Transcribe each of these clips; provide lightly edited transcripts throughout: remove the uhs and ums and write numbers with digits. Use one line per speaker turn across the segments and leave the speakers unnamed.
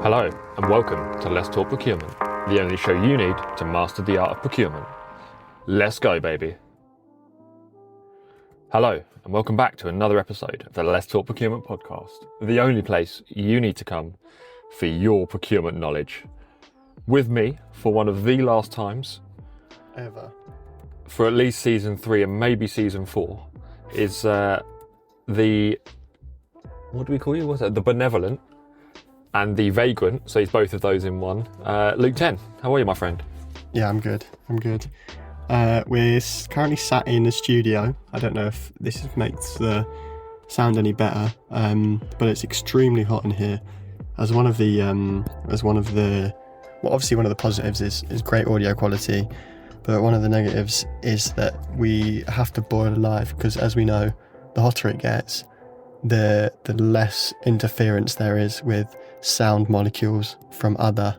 Hello, and welcome to Let's Talk Procurement, the only show you need to master the art of procurement. Let's go, baby. Hello, and welcome back to another episode of the Let's Talk Procurement podcast, the only place you need to come for your procurement knowledge. With me, for one of the last times,
ever,
for at least season 3 and maybe season 4, is the, what do we call you? What's that? The benevolent and the vagrant, so he's both of those in one. Luke 10, how are you, my friend?
Yeah, I'm good. We're currently sat in the studio. I don't know if this makes the sound any better, but it's extremely hot in here. Obviously one of the positives is great audio quality, but one of the negatives is that we have to boil alive, because as we know, the hotter it gets, the less interference there is with sound molecules from other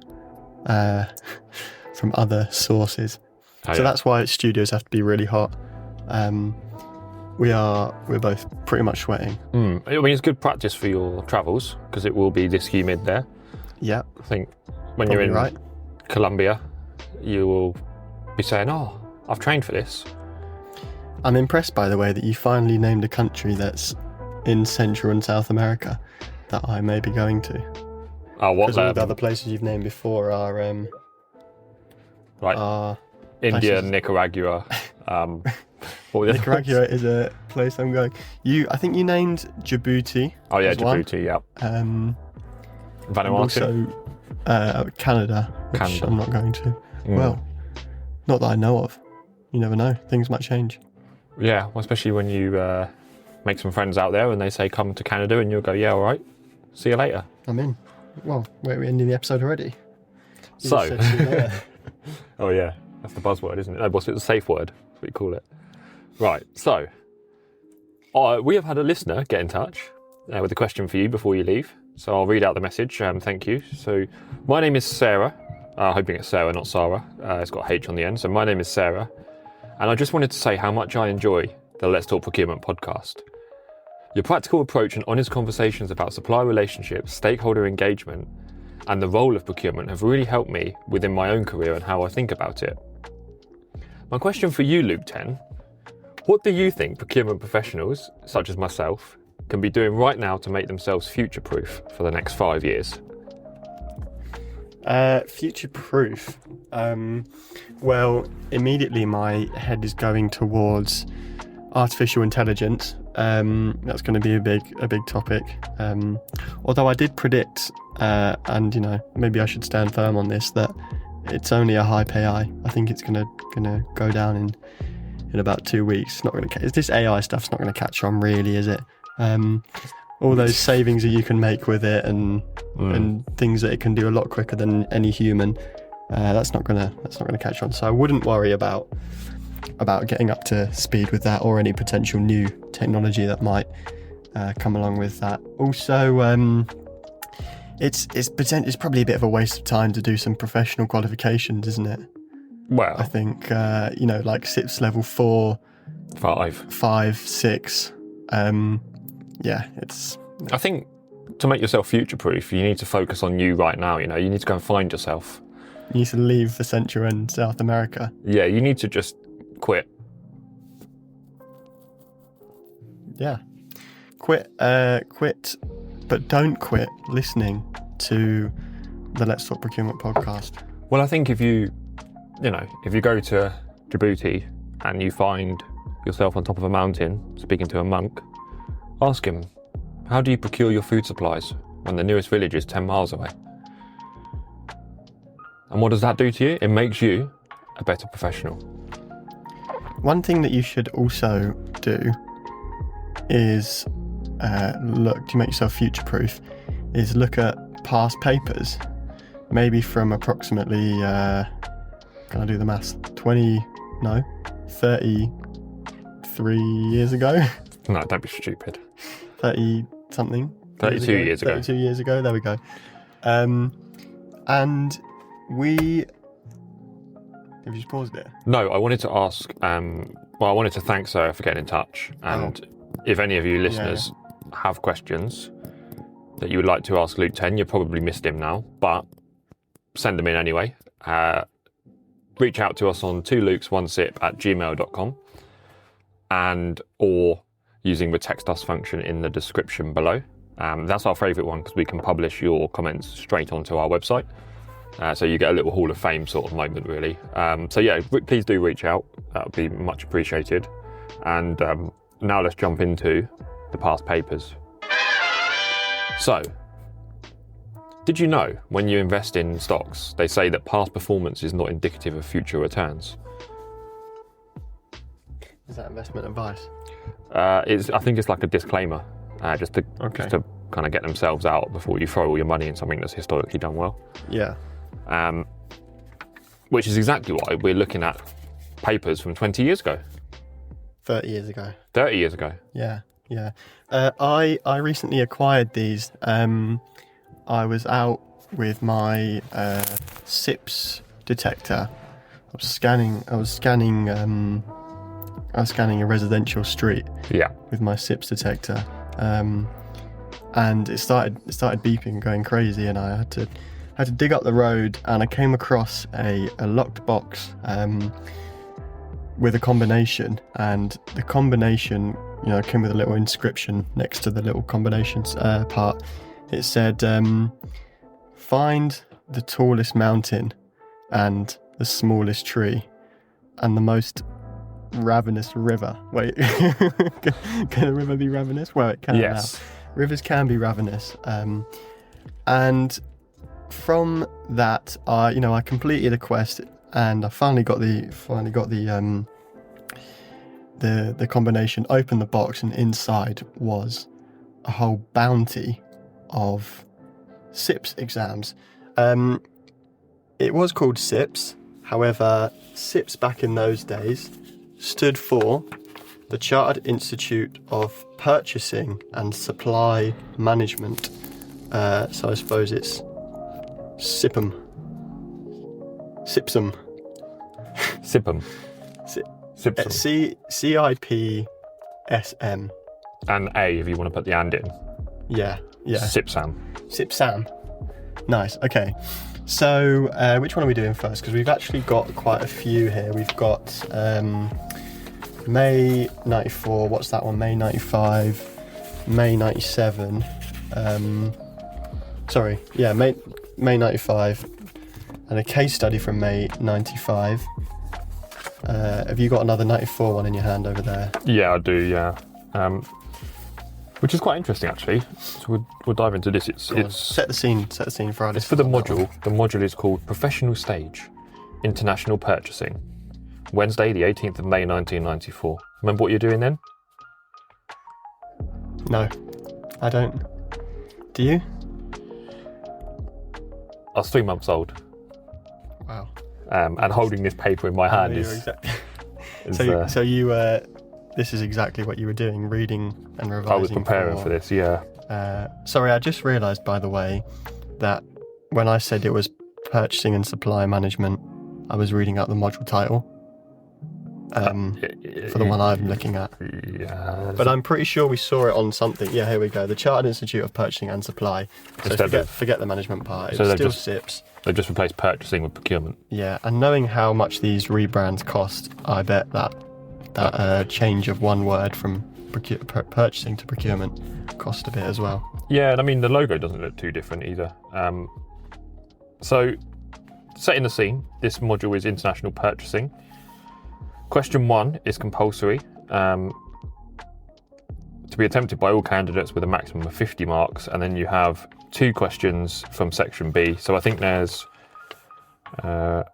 sources. So that's why studios have to be really hot. We're both pretty much sweating.
I mean, it's good practice for your travels, because it will be this humid there.
Yeah.
I think when you're in Colombia, you will be saying, oh, I've trained for this.
I'm impressed, by the way, that you finally named a country that's in Central and South America that I may be going to.
Oh, what?
Because all the other places you've named before are
India,
places.
Nicaragua.
Nicaragua is a place I'm going. I think you named Djibouti.
Oh yeah,
Djibouti.
Yeah. Vanuatu.
Also, Canada, which I'm not going to. Well, not that I know of. You never know. Things might change.
Yeah, well, especially when you make some friends out there and they say come to Canada, and you'll go, yeah, all right. See you later.
I'm in. Well, we're ending the episode already.
Oh yeah, that's the buzzword, isn't it? No, what's it? The safe word. That's what you call it. Right. So, we have had a listener get in touch with a question for you before you leave. So I'll read out the message. Thank you. So, my name is Sarah. Hoping it's Sarah, not Sarah. It's got H on the end. So my name is Sarah, and I just wanted to say how much I enjoy the Let's Talk Procurement podcast. Your practical approach and honest conversations about supplier relationships, stakeholder engagement, and the role of procurement have really helped me within my own career and how I think about it. My question for you, Luke 10, what do you think procurement professionals, such as myself, can be doing right now to make themselves future-proof for the next 5 years?
Future-proof. Well, immediately my head is going towards artificial intelligence. That's going to be a big topic. Although I did predict, and maybe I should stand firm on this, that it's only a hype AI. I think it's gonna go down in about 2 weeks. Not going to. This AI stuff's not going to catch on, really, is it? All those savings that you can make with it, and things that it can do a lot quicker than any human. That's not gonna catch on. So I wouldn't worry about getting up to speed with that, or any potential new technology that might come along with that. Also, it's probably a bit of a waste of time to do some professional qualifications, isn't it?
Well,
I think like CIPS level 4, 5, 6.
I think to make yourself future-proof, you need to focus on you right now. You need to go and find yourself.
You need to leave for Central and South America.
Yeah, you need to just quit.
Yeah. Quit, but don't quit listening to the Let's Talk Procurement podcast.
Well, I think if you go to Djibouti and you find yourself on top of a mountain speaking to a monk, ask him, how do you procure your food supplies when the nearest village is 10 miles away? And what does that do to you? It makes you a better professional.
One thing that you should also do is look to make yourself future-proof, is look at past papers, maybe from approximately, can I do the maths? 33 years ago?
No, don't be stupid.
30 something.
32 years ago.
32 years ago, there we go. And we... Have you just paused it?
No, I wanted to ask, I wanted to thank Sarah for getting in touch. And if any of you listeners have questions, that you would like to ask Luke 10, you probably missed him now, but send them in anyway. Reach out to us on 2lukes1sip@gmail.com and or using the text us function in the description below. That's our favourite one because we can publish your comments straight onto our website. So you get a little Hall of Fame sort of moment, really. So yeah, please do reach out. That would be much appreciated. And now let's jump into the past papers. So, did you know when you invest in stocks, they say that past performance is not indicative of future returns?
Is that investment advice?
I think it's like a disclaimer, just to kind of get themselves out before you throw all your money in something that's historically done well.
Yeah.
Which is exactly why we're looking at papers from 20 years ago.
30 years ago.
30 years ago.
Yeah. I recently acquired these. I was out with my CIPS detector. I was scanning a residential street.
Yeah.
With my CIPS detector, and it started beeping and going crazy, and I had to dig up the road, and I came across a locked box with a combination, and the combination, came with a little inscription next to the little combinations part. It said, find the tallest mountain and the smallest tree and the most ravenous river. Wait, can a river be ravenous? Well, it can.
Yes.
Now. Rivers can be ravenous. And from that, I completed a quest, and I finally got the combination. Opened the box, and inside was a whole bounty of CIPS exams. It was called CIPS. However, CIPS back in those days stood for the Chartered Institute of Purchasing and Supply Management. So I suppose it's CIPM. CIPSM.
CIPM.
CIPSM.
And A if you want to put the and in.
Yeah.
CIPSAM.
CIPSAM. Nice. Okay. So which one are we doing first? Because we've actually got quite a few here. We've got May 94. What's that one? May 95. May 97. May 95. And a case study from May 95. Have you got another 94 one in your hand over there?
Yeah, I do, yeah. Which is quite interesting, actually. So we'll dive into this. It's
set the scene for our
It's for the module. The module is called Professional Stage, International Purchasing. Wednesday, the 18th of May, 1994. Remember what you're doing then?
No, I don't. Do you?
I was 3 months old.
Wow.
And holding this paper in my hand
So you this is exactly what you were doing, reading and revising.
I was preparing for this, yeah.
Sorry, I just realised, by the way, that when I said it was Purchasing and Supply Management, I was reading out the module title for the one I'm looking at.
Yeah.
But I'm pretty sure we saw it on something. Yeah, here we go. The Chartered Institute of Purchasing and Supply. So forget the management part. It's still CIPS.
They just replaced purchasing with procurement.
Yeah, and knowing how much these rebrands cost, I bet that change of one word from purchasing to procurement cost a bit as well.
Yeah, and I mean, the logo doesn't look too different either. So, setting the scene, this module is international purchasing. Question 1 is compulsory to be attempted by all candidates with a maximum of 50 marks, and then you have 2 questions from section B. So I think there's 5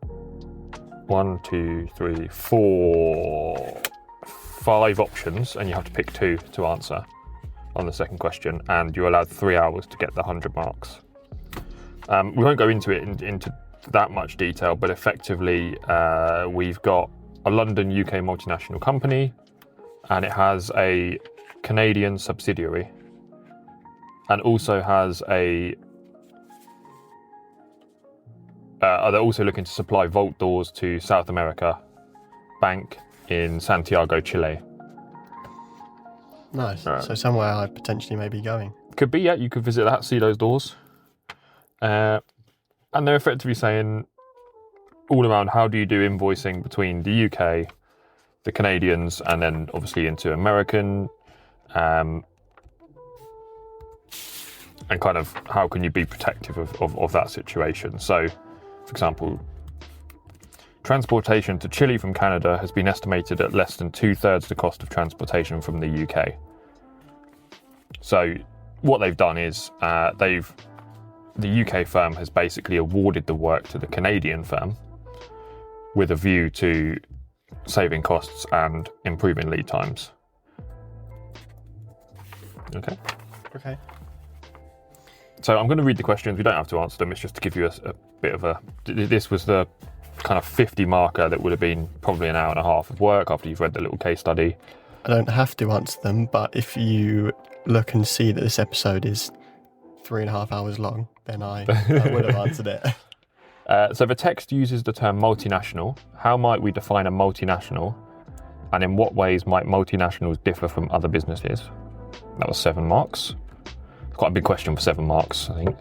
options, and you have to pick 2 to answer on the second question, and you're allowed 3 hours to get the 100 marks. We won't go into it into that much detail, but effectively we've got a London UK multinational company, and it has a Canadian subsidiary, and also has they're also looking to supply vault doors to South America Bank in Santiago, Chile.
Nice. So somewhere I potentially may be going.
could be, yeah, you could visit that, see those doors. And they're effectively saying all around, how do you do invoicing between the UK, the Canadians, and then obviously into American, and kind of how can you be protective of that situation. So, for example, transportation to Chile from Canada has been estimated at less than 2/3 the cost of transportation from the UK. So what they've done is the UK firm has basically awarded the work to the Canadian firm with a view to saving costs and improving lead times. Okay.
Okay.
So I'm going to read the questions. We don't have to answer them. It's just to give you a bit of a... This was the kind of 50 marker that would have been probably an hour and a half of work after you've read the little case study.
I don't have to answer them, but if you look and see that this episode is 3.5 hours long, then I would have answered it.
So the text uses the term multinational. How might we define a multinational? And in what ways might multinationals differ from other businesses? That was 7 marks. Quite a big question for 7 marks, I think.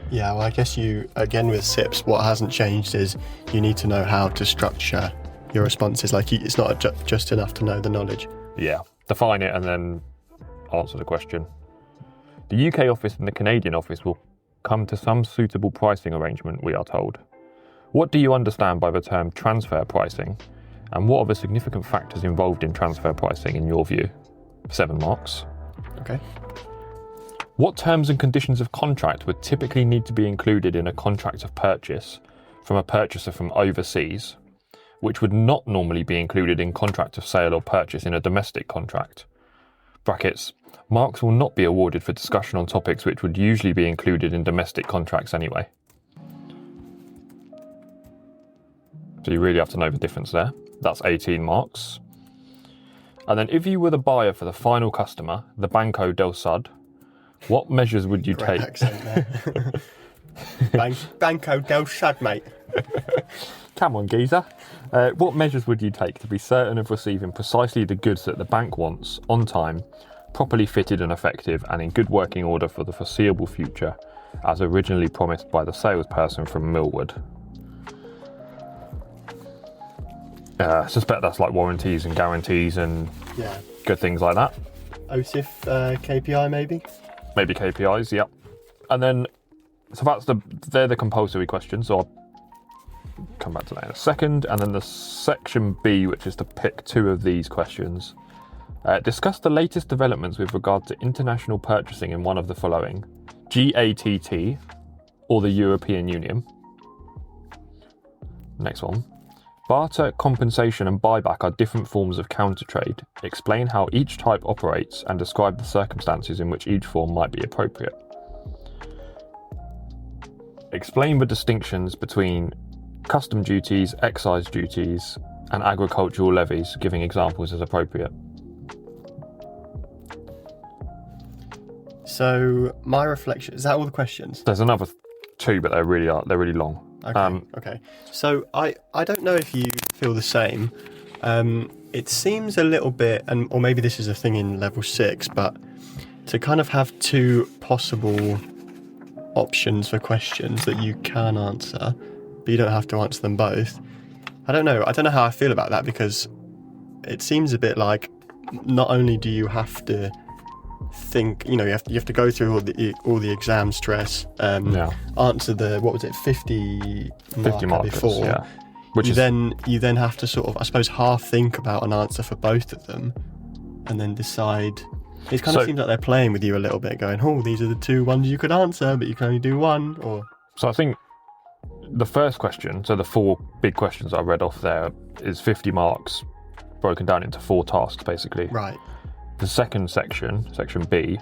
Yeah, well, I guess again with CIPS, what hasn't changed is you need to know how to structure your responses. Like, it's not just enough to know the knowledge.
Yeah, define it and then answer the question. The UK office and the Canadian office will come to some suitable pricing arrangement, we are told. What do you understand by the term transfer pricing? And what are the significant factors involved in transfer pricing in your view? 7 marks.
Okay.
What terms and conditions of contract would typically need to be included in a contract of purchase from a purchaser from overseas, which would not normally be included in contract of sale or purchase in a domestic contract? Brackets, marks will not be awarded for discussion on topics which would usually be included in domestic contracts anyway. So you really have to know the difference there. That's 18 marks. And then if you were the buyer for the final customer, the Banco del Sud, what measures would you
Great
take?
accent there. Banco del Sud, mate.
Come on, geezer. What measures would you take to be certain of receiving precisely the goods that the bank wants, on time, properly fitted and effective, and in good working order for the foreseeable future, as originally promised by the salesperson from Millwood? I suspect that's like warranties and guarantees and good things like that.
OSIF KPI maybe?
Maybe KPIs, yep. And then, so they're the compulsory questions, so I'll come back to that in a second. And then the section B, which is to pick 2 of these questions. Discuss the latest developments with regard to international purchasing in one of the following: GATT or the European Union. Next one. Barter, compensation and buyback are different forms of countertrade. Explain how each type operates and describe the circumstances in which each form might be appropriate. Explain the distinctions between custom duties, excise duties, and agricultural levies, giving examples as appropriate.
So my reflection, is that all the questions?
There's another 2, but they're really long.
Okay. So I don't know if you feel the same. It seems a little bit, or maybe this is a thing in level 6, but to kind of have 2 possible options for questions that you can answer, but you don't have to answer them both. I don't know how I feel about that, because it seems a bit like not only do you have to think, you have to go through all the exam stress, answer the 50 marker before,
which
you then have to sort of, I suppose, half think about an answer for both of them and then decide. It kind of seems like they're playing with you a little bit, going, oh, these are the 2 ones you could answer, but you can only do 1. Or
so I think the first question, so the 4 big questions I read off there, is 50 marks broken down into 4 tasks basically.
Right.
The second section, section B,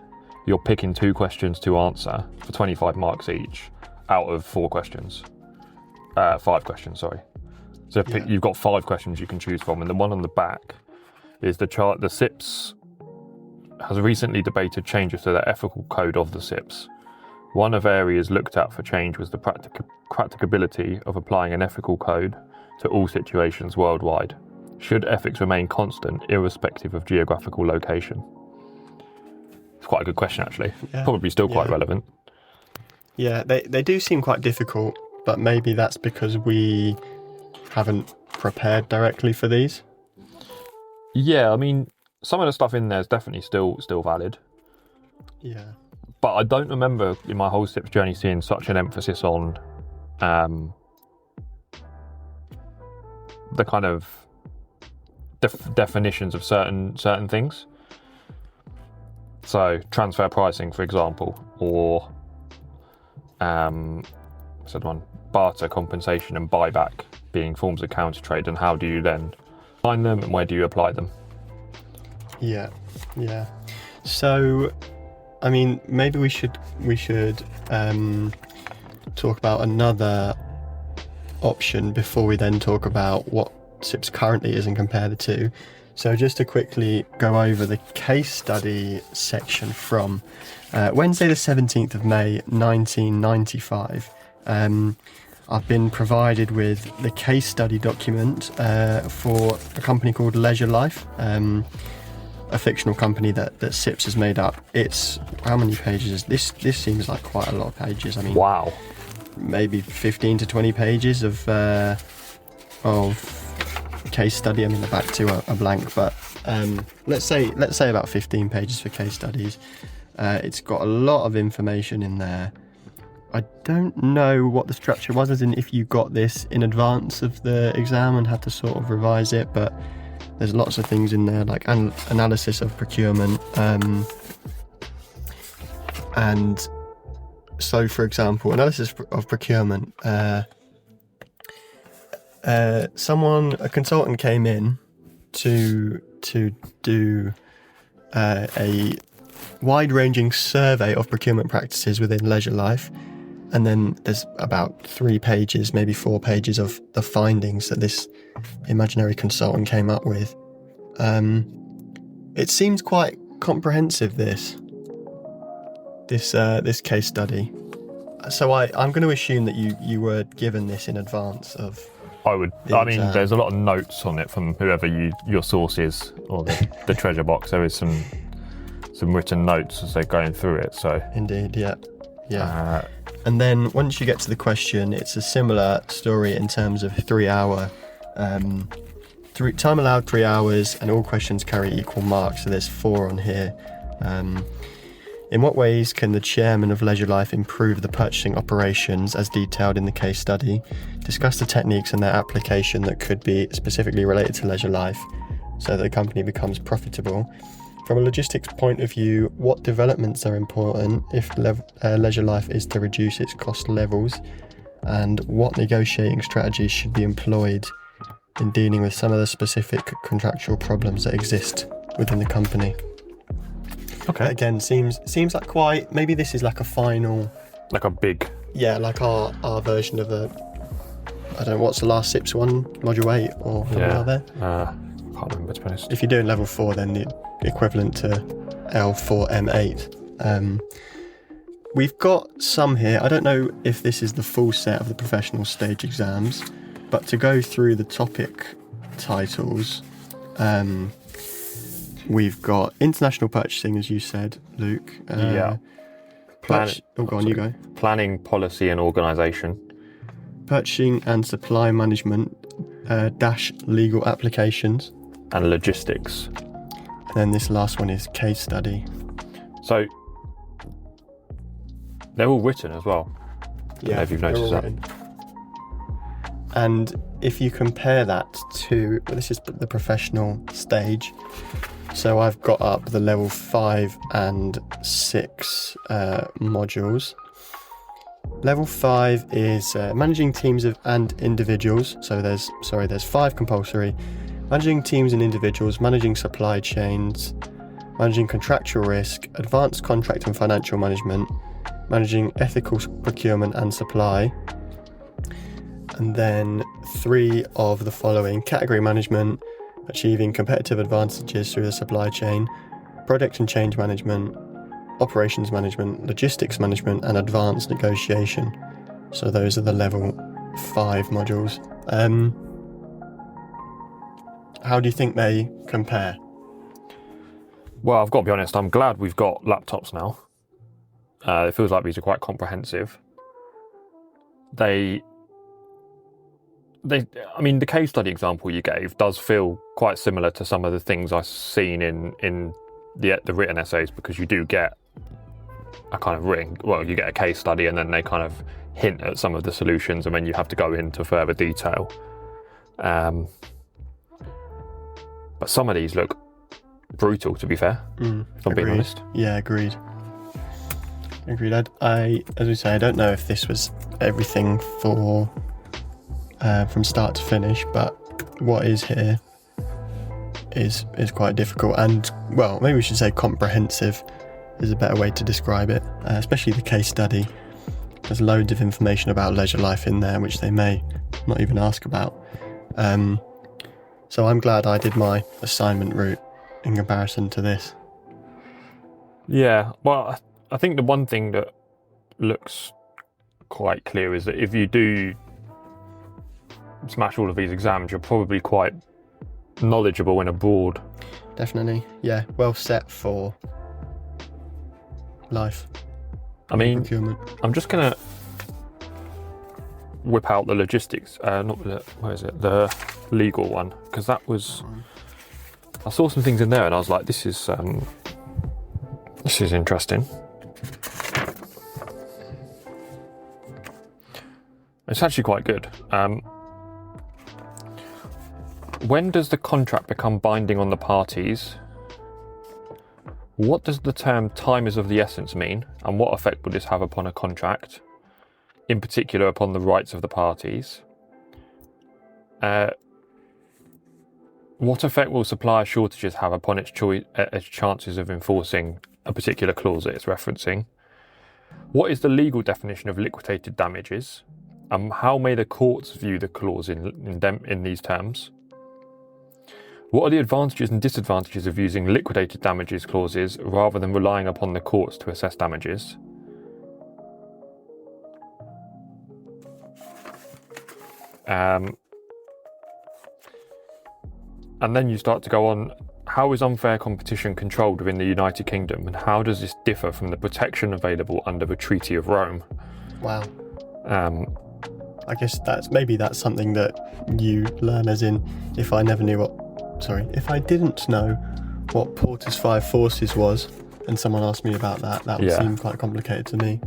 you're picking 2 questions to answer for 25 marks each out of 4 questions. 5 questions, sorry. So you've got 5 questions you can choose from, and the one on the back is the chart. The CIPS has recently debated changes to the ethical code of the CIPS. One of areas looked at for change was the practicability of applying an ethical code to all situations worldwide. Should ethics remain constant, irrespective of geographical location? It's quite a good question, actually.
Yeah.
Probably still quite
Yeah.
relevant.
Yeah, they do seem quite difficult, but maybe that's because we haven't prepared directly for these.
Yeah, I mean, some of the stuff in there is definitely still valid.
Yeah.
But I don't remember in my whole CIPS journey seeing such an emphasis on the kind of definitions of certain things. So transfer pricing, for example, or what's that one? Barter, compensation, and buyback being forms of counter trade, and how do you then find them and where do you apply them?
Yeah. So, I mean, maybe we should talk about another option before we then talk about what CIPS currently is and compare the two. So just to quickly go over the case study section from Wednesday the 17th of May 1995. I've been provided with the case study document for a company called Leisure Life, a fictional company that CIPS has made up. It's, how many pages is this? This seems like quite a lot of pages. I mean,
Wow.
maybe 15 to 20 pages of case study. I mean, the back two are blank, but let's say about 15 pages for case studies. It's got a lot of information in there. I don't know what the structure was, as in if you got this in advance of the exam and had to sort of revise it, but there's lots of things in there, like analysis of procurement. And so, for example, analysis of procurement. A consultant came in to do a wide-ranging survey of procurement practices within Leisure Life, and then there's about 3 pages, maybe 4 pages of the findings that this imaginary consultant came up with. It seems quite comprehensive, this case study. So I'm going to assume that you were given this in advance of.
I mean, there's a lot of notes on it from whoever your source is, or the treasure box. There is some written notes as they're going through it. So
indeed, yeah. And then once you get to the question, it's a similar story in terms of 3 hour, time allowed 3 hours, and all questions carry equal marks. So there's 4 on here. In what ways can the chairman of Leisure Life improve the purchasing operations as detailed in the case study? Discuss the techniques and their application that could be specifically related to Leisure Life so that the company becomes profitable. From a logistics point of view, what developments are important if Leisure Life is to reduce its cost levels, and what negotiating strategies should be employed in dealing with some of the specific contractual problems that exist within the company?
okay,
Again, seems like quite, maybe this is like a final,
like a big.
yeah, like our version of I don't know, what's the last CIPS one? Module 8 or something like that?
Can't remember, to be honest.
If you're doing level 4, then the equivalent to L4M8. We've got some here. I don't know if this is the full set of the professional stage exams, but to go through the topic titles, we've got international purchasing, as you said, Luke.
Yeah.
Go on, you go.
Planning, policy, and organisation.
Purchasing and supply management, legal applications.
And logistics.
And then this last one is case study.
So they're all written as well. I don't know if you've noticed that.
Written. And if you compare that to, this is the professional stage. So I've got up the level 5 and 6 modules. Level 5 is managing teams and individuals. So there's 5 compulsory. Managing teams and individuals, managing supply chains, managing contractual risk, advanced contract and financial management, managing ethical procurement and supply. And then 3 of the following: category management, achieving competitive advantages through the supply chain, product and change management, operations management, logistics management, and advanced negotiation. So those are the level 5 modules. How do you think they compare?
Well, I've got to be honest, I'm glad we've got laptops now. It feels like these are quite comprehensive. I mean, the case study example you gave does feel quite similar to some of the things I've seen in the written essays, because you do get a kind of you get a case study and then they kind of hint at some of the solutions and then you have to go into further detail. But some of these look brutal, to be fair, if I'm being honest.
Yeah, agreed. As we say, I don't know if this was everything from start to finish, but what is here is quite difficult, and well, maybe we should say comprehensive is a better way to describe it, especially the case study. There's loads of information about leisure life in there which they may not even ask about. So I'm glad I did my assignment route in comparison to this.
Yeah, well, I think the one thing that looks quite clear is that if you do smash all of these exams, you're probably quite knowledgeable and abroad.
Definitely, yeah, well set for life.
I mean,
procurement.
I'm just gonna whip out the logistics, the legal one, because that was, I saw some things in there and I was like, this is interesting. It's actually quite good. When does the contract become binding on the parties? What does the term time is of the essence mean, and what effect will this have upon a contract, in particular upon the rights of the parties? What effect will supplier shortages have upon its chances of enforcing a particular clause that it's referencing? What is the legal definition of liquidated damages? How may the courts view the clause in these terms? What are the advantages and disadvantages of using liquidated damages clauses rather than relying upon the courts to assess damages? And then you start to go on, how is unfair competition controlled within the United Kingdom, and how does this differ from the protection available under the Treaty of Rome?
Wow. I guess that's something that you learn, as in, if I didn't know what Porter's Five Forces was and someone asked me about that would seem quite complicated to me.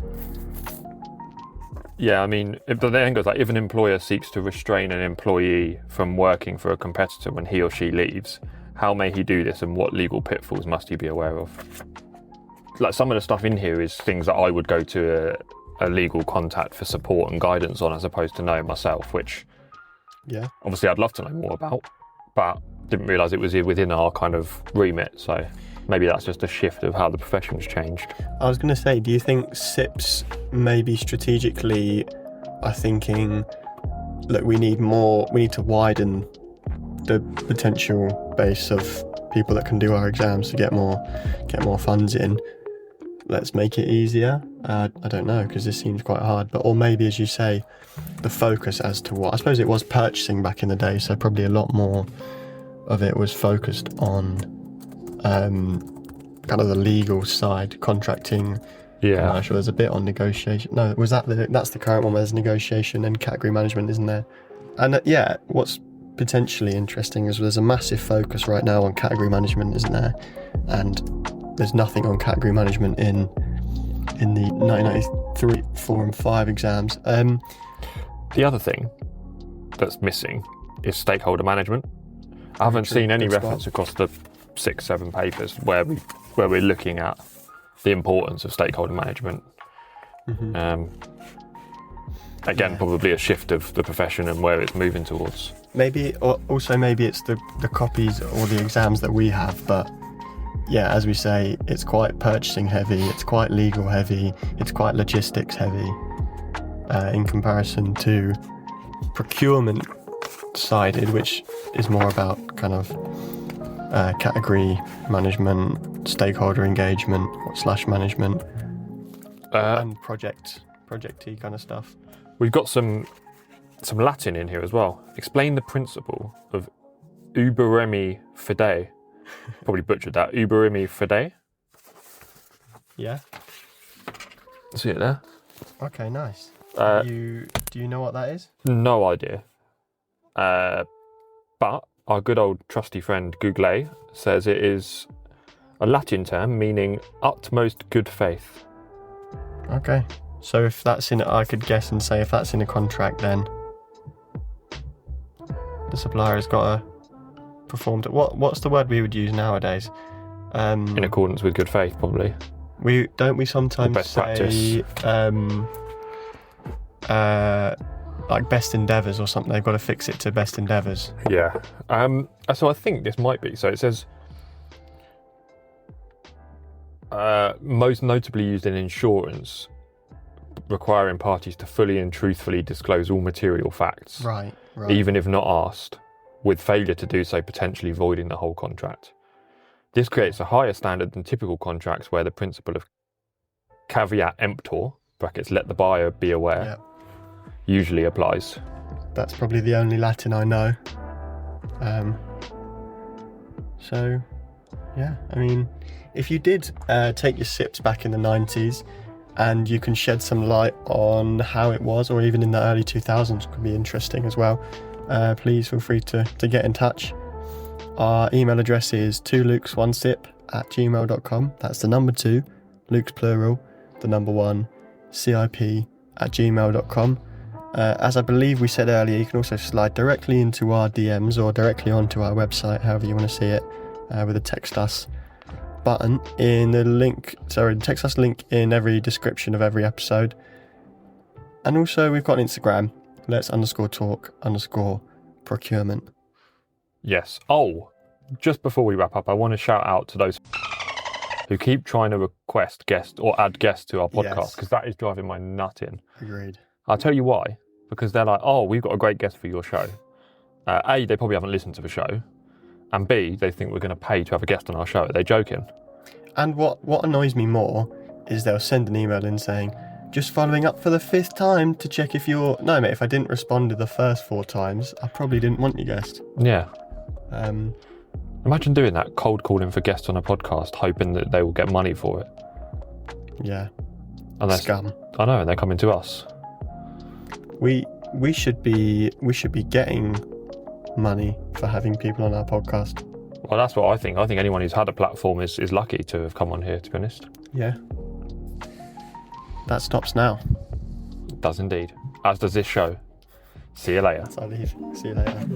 Yeah, I mean, but then goes like, if an employer seeks to restrain an employee from working for a competitor when he or she leaves, how may he do this and what legal pitfalls must he be aware of? Like, some of the stuff in here is things that I would go to a legal contact for support and guidance on, as opposed to know myself, which obviously I'd love to know more about, but didn't realise it was within our kind of remit, so maybe that's just a shift of how the profession's changed. I
was going to say, do you think CIPS maybe strategically are thinking, look, we need to widen the potential base of people that can do our exams to get more funds in. Let's make it easier. I don't know, because this seems quite hard. Or maybe, as you say, the focus as to what. I suppose it was purchasing back in the day, so probably a lot more of it was focused on kind of the legal side, contracting, commercial. There's a bit on negotiation. No, that's the current one where there's negotiation and category management, isn't there? And what's potentially interesting is there's a massive focus right now on category management, isn't there? And there's nothing on category management in the 1993, 4 and 5 exams.
The other thing that's missing is stakeholder management. I haven't seen any reference across the 6-7 papers where we're looking at the importance of stakeholder management. Mm-hmm. Probably a shift of the profession and where it's moving towards. Maybe it's the copies or the exams that we have, but as we say, it's quite purchasing heavy, it's quite legal heavy, it's quite logistics heavy in comparison to procurement sided, which is more about kind of category management, stakeholder engagement / management, and project-y kind of stuff. We've got some Latin in here as well. Explain the principle of uberemi fidei. Probably butchered that. Uberimi Fide.
Yeah.
See it there?
Okay, nice. Do you know what that is?
No idea. But our good old trusty friend Google says it is a Latin term meaning utmost good faith.
Okay. So if that's I could guess and say if that's in a contract, then the supplier has got to perform. What's the word we would use nowadays?
In accordance with good faith, probably.
We sometimes
best
say like best endeavours or something. They've got to fix it to best endeavours.
Yeah. So I think this might be. So it says most notably used in insurance, requiring parties to fully and truthfully disclose all material facts,
Right.
even if not asked, with failure to do so potentially voiding the whole contract. This creates a higher standard than typical contracts where the principle of caveat emptor (brackets let the buyer be aware)
Yeah.
usually applies.
That's probably the only Latin I know. So, yeah, I mean, if you did take your CIPS back in the 90s and you can shed some light on how it was, or even in the early 2000s, could be interesting as well, please feel free to get in touch. Our email address is 2lukes1cip@gmail.com. That's the number 2, Luke's plural, the number 1, CIP@gmail.com. As I believe we said earlier, you can also slide directly into our DMs or directly onto our website, however you want to see it, with a text us button in the link. Text us link in every description of every episode. And also we've got an Instagram, let's_talk_procurement.
Yes. Oh, just before we wrap up, I want to shout out to those who keep trying to request guests or add guests to our podcast, because that is driving my nut in.
Agreed.
I'll tell you why. Because they're like, oh, we've got a great guest for your show. A, they probably haven't listened to the show. And B, they think we're going to pay to have a guest on our show. Are they joking?
And what annoys me more is they'll send an email in saying, just following up for the 5th time to check if you're... No, mate, if I didn't respond to the first 4 times, I probably didn't want your guest.
Yeah. Imagine doing that, cold calling for guests on a podcast, hoping that they will get money for it.
Yeah.
Scum. I know, and they're coming to us.
We should be getting money for having people on our podcast.
Well, that's what I think. I think anyone who's had a platform is lucky to have come on here, to be honest.
Yeah. That stops now.
It does indeed. As does this show. See you later.
As I leave. See you later.